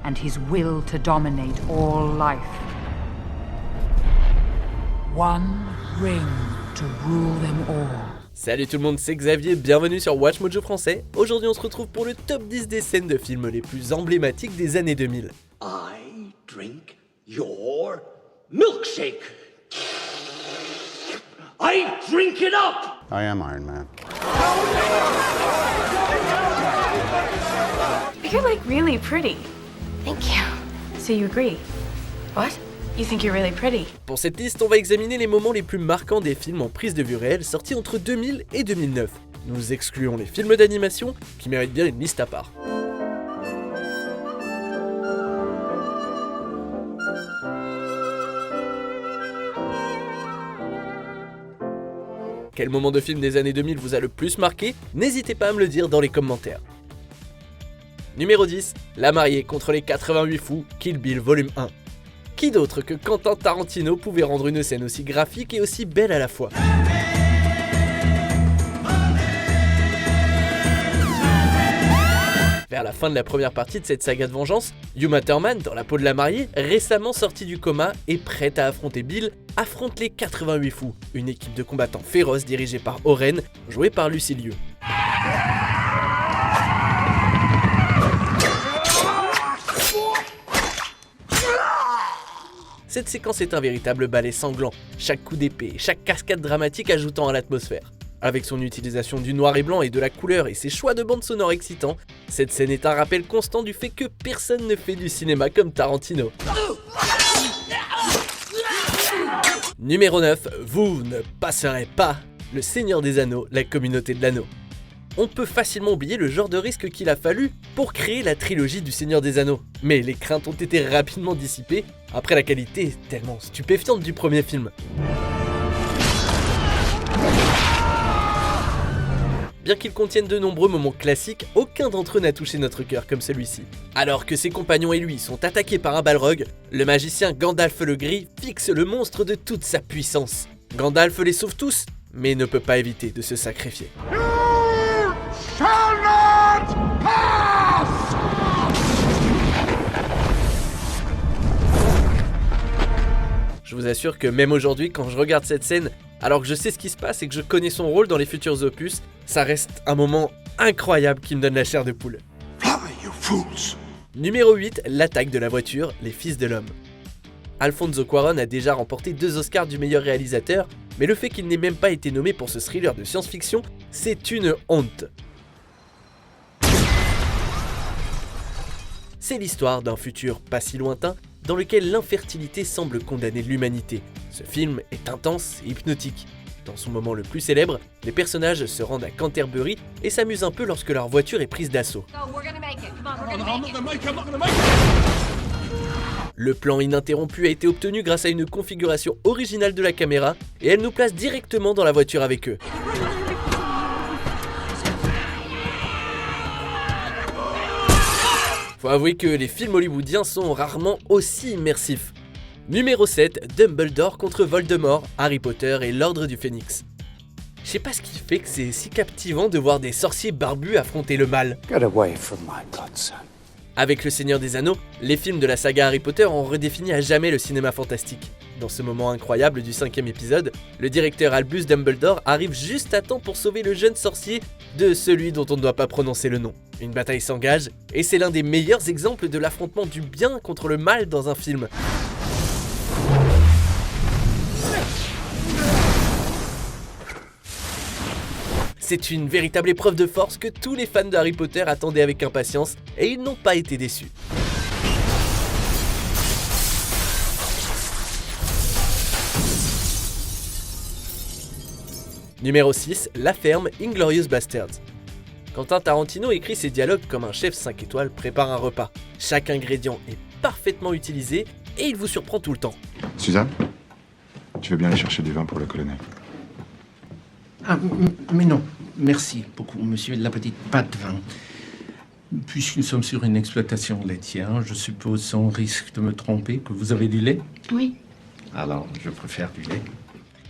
and his will to dominate all life. One ring to rule them all. Salut tout le monde, c'est Xavier, bienvenue sur Watch Mojo français. Aujourd'hui on se retrouve pour le top 10 des scènes de films les plus emblématiques des années 2000. I drink your milkshake. I drink it up! I am Iron Man. You're like really pretty. Thank you. So you agree? What? You think you're really pretty? Pour cette liste, on va examiner les moments les plus marquants des films en prise de vue réelle sortis entre 2000 et 2009. Nous excluons les films d'animation qui méritent bien une liste à part. Quel moment de film des années 2000 vous a le plus marqué? N'hésitez pas à me le dire dans les commentaires. Numéro 10, La mariée contre les 88 fous, Kill Bill volume 1. Qui d'autre que Quentin Tarantino pouvait rendre une scène aussi graphique et aussi belle à la fois? Vers la fin de la première partie de cette saga de vengeance, Uma Thurman, dans la peau de la mariée, récemment sortie du coma et prête à affronter Bill, affronte les 88 fous, une équipe de combattants féroces dirigée par Oren, jouée par Lucy Liu. Cette séquence est un véritable ballet sanglant, chaque coup d'épée, chaque cascade dramatique ajoutant à l'atmosphère. Avec son utilisation du noir et blanc et de la couleur et ses choix de bande sonore excitants, cette scène est un rappel constant du fait que personne ne fait du cinéma comme Tarantino. Numéro 9, vous ne passerez pas Le Seigneur des Anneaux, la communauté de l'anneau. On peut facilement oublier le genre de risque qu'il a fallu pour créer la trilogie du Seigneur des Anneaux. Mais les craintes ont été rapidement dissipées après la qualité tellement stupéfiante du premier film. Bien qu'il contienne de nombreux moments classiques, aucun d'entre eux n'a touché notre cœur comme celui-ci. Alors que ses compagnons et lui sont attaqués par un balrog, le magicien Gandalf le Gris fixe le monstre de toute sa puissance. Gandalf les sauve tous, mais ne peut pas éviter de se sacrifier. Shall not pass! Je vous assure que même aujourd'hui, quand je regarde cette scène, alors que je sais ce qui se passe et que je connais son rôle dans les futurs opus, ça reste un moment incroyable qui me donne la chair de poule. Fly, you fools! Numéro 8, l'attaque de la voiture, Les Fils de l'Homme. Alfonso Cuarón a déjà remporté 2 Oscars du meilleur réalisateur, mais le fait qu'il n'ait même pas été nommé pour ce thriller de science-fiction, c'est une honte. C'est l'histoire d'un futur pas si lointain dans lequel l'infertilité semble condamner l'humanité. Ce film est intense et hypnotique. Dans son moment le plus célèbre, les personnages se rendent à Canterbury et s'amusent un peu lorsque leur voiture est prise d'assaut. Le plan ininterrompu a été obtenu grâce à une configuration originale de la caméra et elle nous place directement dans la voiture avec eux. Faut avouer que les films hollywoodiens sont rarement aussi immersifs. Numéro 7, Dumbledore contre Voldemort, Harry Potter et l'Ordre du Phénix. Je sais pas ce qui fait que c'est si captivant de voir des sorciers barbus affronter le mal. Get away from my godson. Avec Le Seigneur des Anneaux, les films de la saga Harry Potter ont redéfini à jamais le cinéma fantastique. Dans ce moment incroyable du 5e épisode, le directeur Albus Dumbledore arrive juste à temps pour sauver le jeune sorcier de celui dont on ne doit pas prononcer le nom. Une bataille s'engage, et c'est l'un des meilleurs exemples de l'affrontement du bien contre le mal dans un film. C'est une véritable épreuve de force que tous les fans de Harry Potter attendaient avec impatience, et ils n'ont pas été déçus. Numéro 6, La Ferme, Inglourious Basterds. Quentin Tarantino écrit ses dialogues comme un chef 5 étoiles prépare un repas. Chaque ingrédient est parfaitement utilisé et il vous surprend tout le temps. Suzanne, tu veux bien aller chercher du vin pour le colonel? Ah, mais non, merci beaucoup, monsieur. La petite pas de vin. Puisque nous sommes sur une exploitation laitière, je suppose sans risque de me tromper que vous avez du lait? Oui. Alors, je préfère du lait.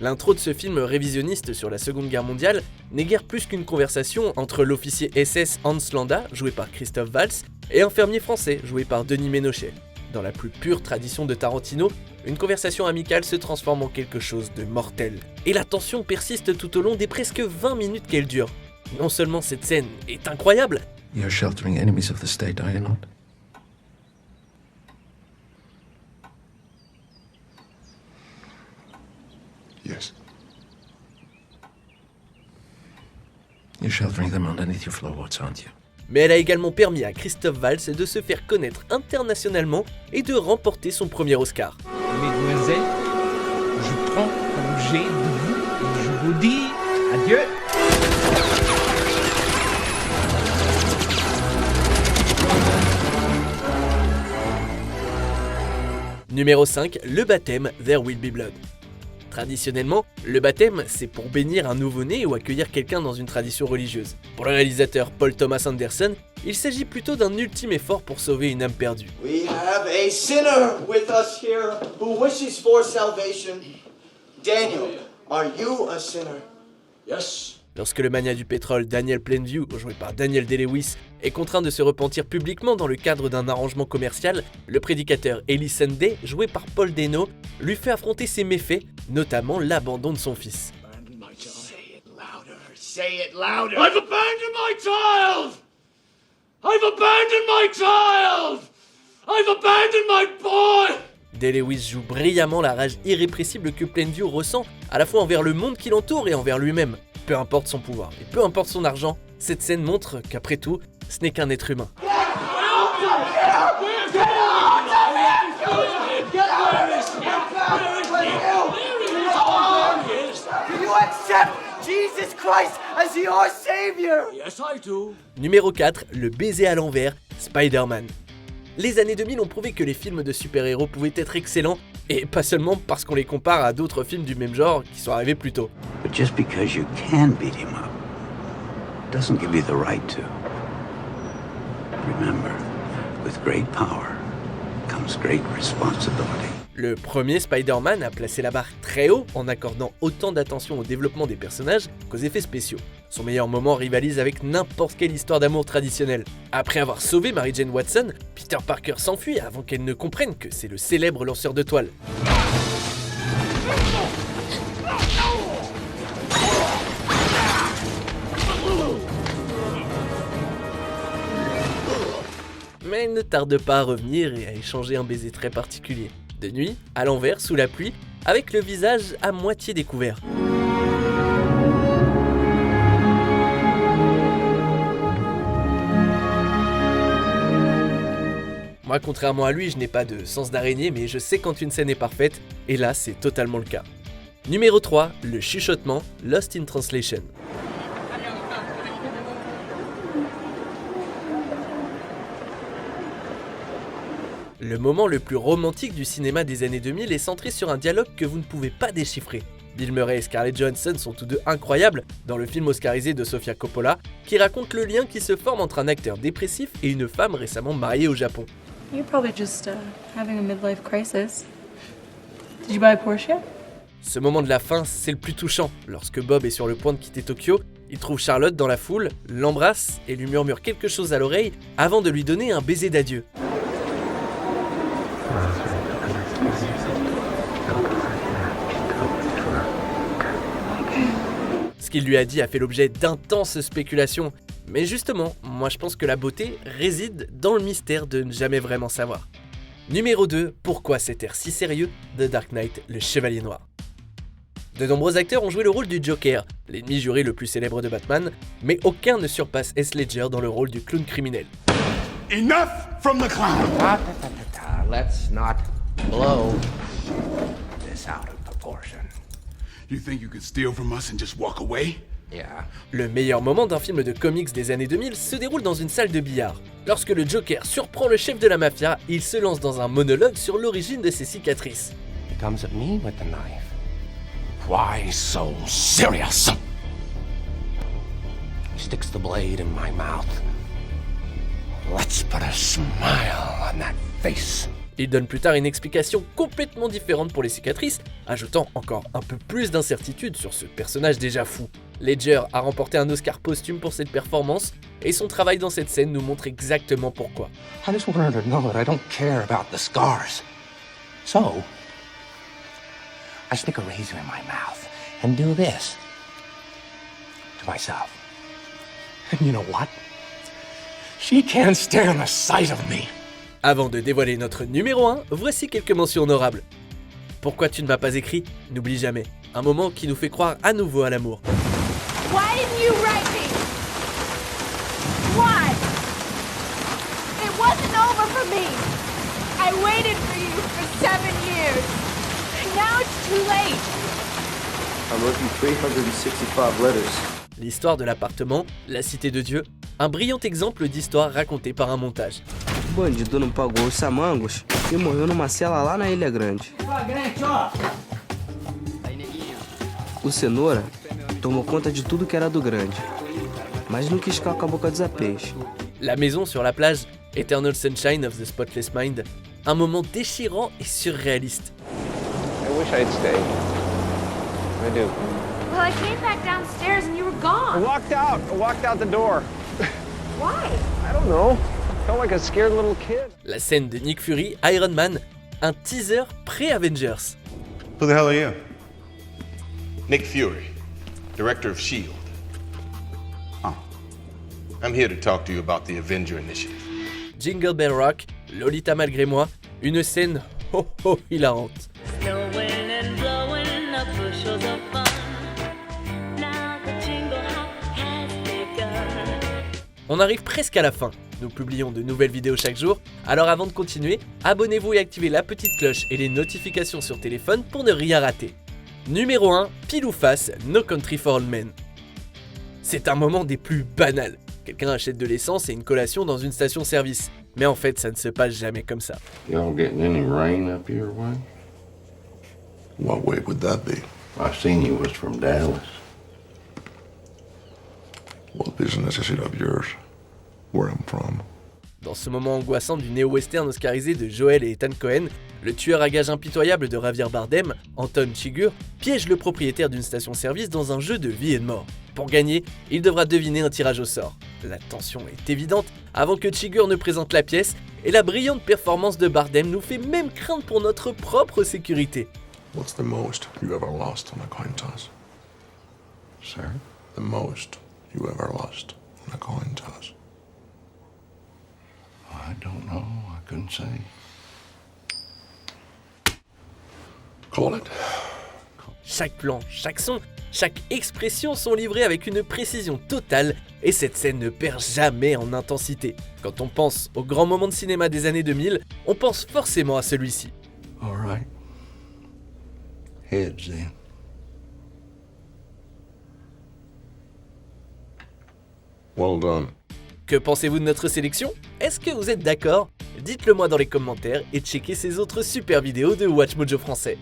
L'intro de ce film révisionniste sur la Seconde Guerre mondiale n'est guère plus qu'une conversation entre l'officier SS Hans Landa, joué par Christophe Waltz, et un fermier français, joué par Denis Ménochet. Dans la plus pure tradition de Tarantino, une conversation amicale se transforme en quelque chose de mortel. Et la tension persiste tout au long des presque 20 minutes qu'elle dure. Non seulement cette scène est incroyable, You're sheltering enemies of the state, are you not? Yes. You're sheltering them underneath your floorboards, aren't you? mais elle a également permis à Christophe Waltz de se faire connaître internationalement et de remporter son premier Oscar. Mesdemoiselles, je prends congé de vous et je vous dis adieu. Numéro 5, le baptême There Will Be Blood. Traditionnellement, le baptême, c'est pour bénir un nouveau-né ou accueillir quelqu'un dans une tradition religieuse. Pour le réalisateur Paul Thomas Anderson, il s'agit plutôt d'un ultime effort pour sauver une âme perdue. We have a sinner with us here who wishes for salvation. Daniel, are you a sinner? Yes. Lorsque le magnat du pétrole Daniel Plainview, joué par Daniel Day-Lewis, est contraint de se repentir publiquement dans le cadre d'un arrangement commercial, le prédicateur Eli Sunday, joué par Paul Dano, lui fait affronter ses méfaits, notamment l'abandon de son fils. Say it louder. Say it louder. I've abandoned my child! I've abandoned my child! I've abandoned my boy! Day-Lewis joue brillamment la rage irrépressible que Plainview ressent, à la fois envers le monde qui l'entoure et envers lui-même. Peu importe son pouvoir et peu importe son argent, cette scène montre qu'après tout, ce n'est qu'un être humain. Jesus Christ as your savior. Yes, I do. Numéro 4, le baiser à l'envers, Spider-Man. Les années 2000 ont prouvé que les films de super-héros pouvaient être excellents, et pas seulement parce qu'on les compare à d'autres films du même genre qui sont arrivés plus tôt. But just because you can beat him up doesn't give you the right to. Remember, with great power comes great responsibility. Le premier Spider-Man a placé la barre très haut en accordant autant d'attention au développement des personnages qu'aux effets spéciaux. Son meilleur moment rivalise avec n'importe quelle histoire d'amour traditionnelle. Après avoir sauvé Mary Jane Watson, Peter Parker s'enfuit avant qu'elle ne comprenne que c'est le célèbre lanceur de toile. Mais elle ne tarde pas à revenir et à échanger un baiser très particulier. De nuit, à l'envers, sous la pluie, avec le visage à moitié découvert. Moi, contrairement à lui, je n'ai pas de sens d'araignée, mais je sais quand une scène est parfaite, et là, c'est totalement le cas. Numéro 3, le chuchotement, Lost in Translation. Le moment le plus romantique du cinéma des années 2000 est centré sur un dialogue que vous ne pouvez pas déchiffrer. Bill Murray et Scarlett Johansson sont tous deux incroyables dans le film oscarisé de Sofia Coppola, qui raconte le lien qui se forme entre un acteur dépressif et une femme récemment mariée au Japon. You're probably just having a midlife crisis. Did you buy a Porsche yet? Ce moment de la fin, c'est le plus touchant. Lorsque Bob est sur le point de quitter Tokyo, il trouve Charlotte dans la foule, l'embrasse et lui murmure quelque chose à l'oreille avant de lui donner un baiser d'adieu. Ce qu'il lui a dit a fait l'objet d'intenses spéculations. Mais justement, moi je pense que la beauté réside dans le mystère de ne jamais vraiment savoir. Numéro 2, pourquoi cet air si sérieux de Dark Knight, le Chevalier Noir. De nombreux acteurs ont joué le rôle du Joker, l'ennemi juré le plus célèbre de Batman, mais aucun ne surpasse Heath Ledger dans le rôle du clown criminel. Enough from the clown. Let's not blow this out of proportion. You think you could steal from us and just walk away? Yeah. Le meilleur moment d'un film de comics des années 2000 se déroule dans une salle de billard. Lorsque le Joker surprend le chef de la mafia, il se lance dans un monologue sur l'origine de ses cicatrices. He comes at me with the knife. Why so serious? He sticks the blade in my mouth. Let's put a smile on that face. Il donne plus tard une explication complètement différente pour les cicatrices, ajoutant encore un peu plus d'incertitude sur ce personnage déjà fou. Ledger a remporté un Oscar posthume pour cette performance, et son travail dans cette scène nous montre exactement pourquoi. I just want her to know that I don't care about the scars. So, I stick a razor in my mouth and do this to myself. And you know what? She can't stand the sight of me. Avant de dévoiler notre numéro 1, voici quelques mentions honorables. Pourquoi tu ne m'as pas écrit? N'oublie jamais. Un moment qui nous fait croire à nouveau à l'amour. Why didn't you write me? Why? It wasn't over for me. I waited for you for 7 years. Now it's too late. I wrote you 365 letters. L'histoire de l'appartement, la cité de Dieu, un brillant exemple d'histoire racontée par un montage. O bandido não pagou os samangos e morreu numa cela lá na Ilha Grande. O Cenoura tomou conta de tudo que era do Grande, mas não quis ficar com a boca dos apês. La maison sur la plage, Eternal Sunshine of the Spotless Mind, un moment déchirant et surréaliste. I wish I'd stayed. I do. Well, I came back downstairs and you were gone. I walked out the door. Why? I don't know. Felt like a scared little kid. La scène de Nick Fury, Iron Man, un teaser pré-Avengers. Who the hell are you? Nick Fury, director of S.H.I.E.L.D. I'm here to talk to you about the Avenger Initiative. Jingle Bell Rock, Lolita malgré moi, une scène hilarante. On arrive presque à la fin. Nous publions de nouvelles vidéos chaque jour, alors avant de continuer, abonnez-vous et activez la petite cloche et les notifications sur téléphone pour ne rien rater. Numéro 1, pile ou face, No Country for Old Men. C'est un moment des plus banals. Quelqu'un achète de l'essence et une collation dans une station-service. Mais en fait, ça ne se passe jamais comme ça. Y'all getting any rain up your way? What way would that be? I seen you was from Dallas. What business is it of yours? Where I'm from? Dans ce moment angoissant du néo-western oscarisé de Joel et Ethan Coen, le tueur à gages impitoyable de Javier Bardem, Anton Chigurh, piège le propriétaire d'une station-service dans un jeu de vie et de mort. Pour gagner, il devra deviner un tirage au sort. La tension est évidente avant que Chigurh ne présente la pièce, et la brillante performance de Bardem nous fait même craindre pour notre propre sécurité. What's the most you ever lost on a coin toss? Sir? The most you ever lost on a coin toss? I don't know. I couldn't say. Call it. Chaque plan, chaque son, chaque expression sont livrés avec une précision totale et cette scène ne perd jamais en intensité. Quand on pense aux grands moments de cinéma des années 2000, on pense forcément à celui-ci. All right. Heads then. Well done. Que pensez-vous de notre sélection? Est-ce que vous êtes d'accord? Dites-le moi dans les commentaires et checkez ces autres super vidéos de Watch Mojo français.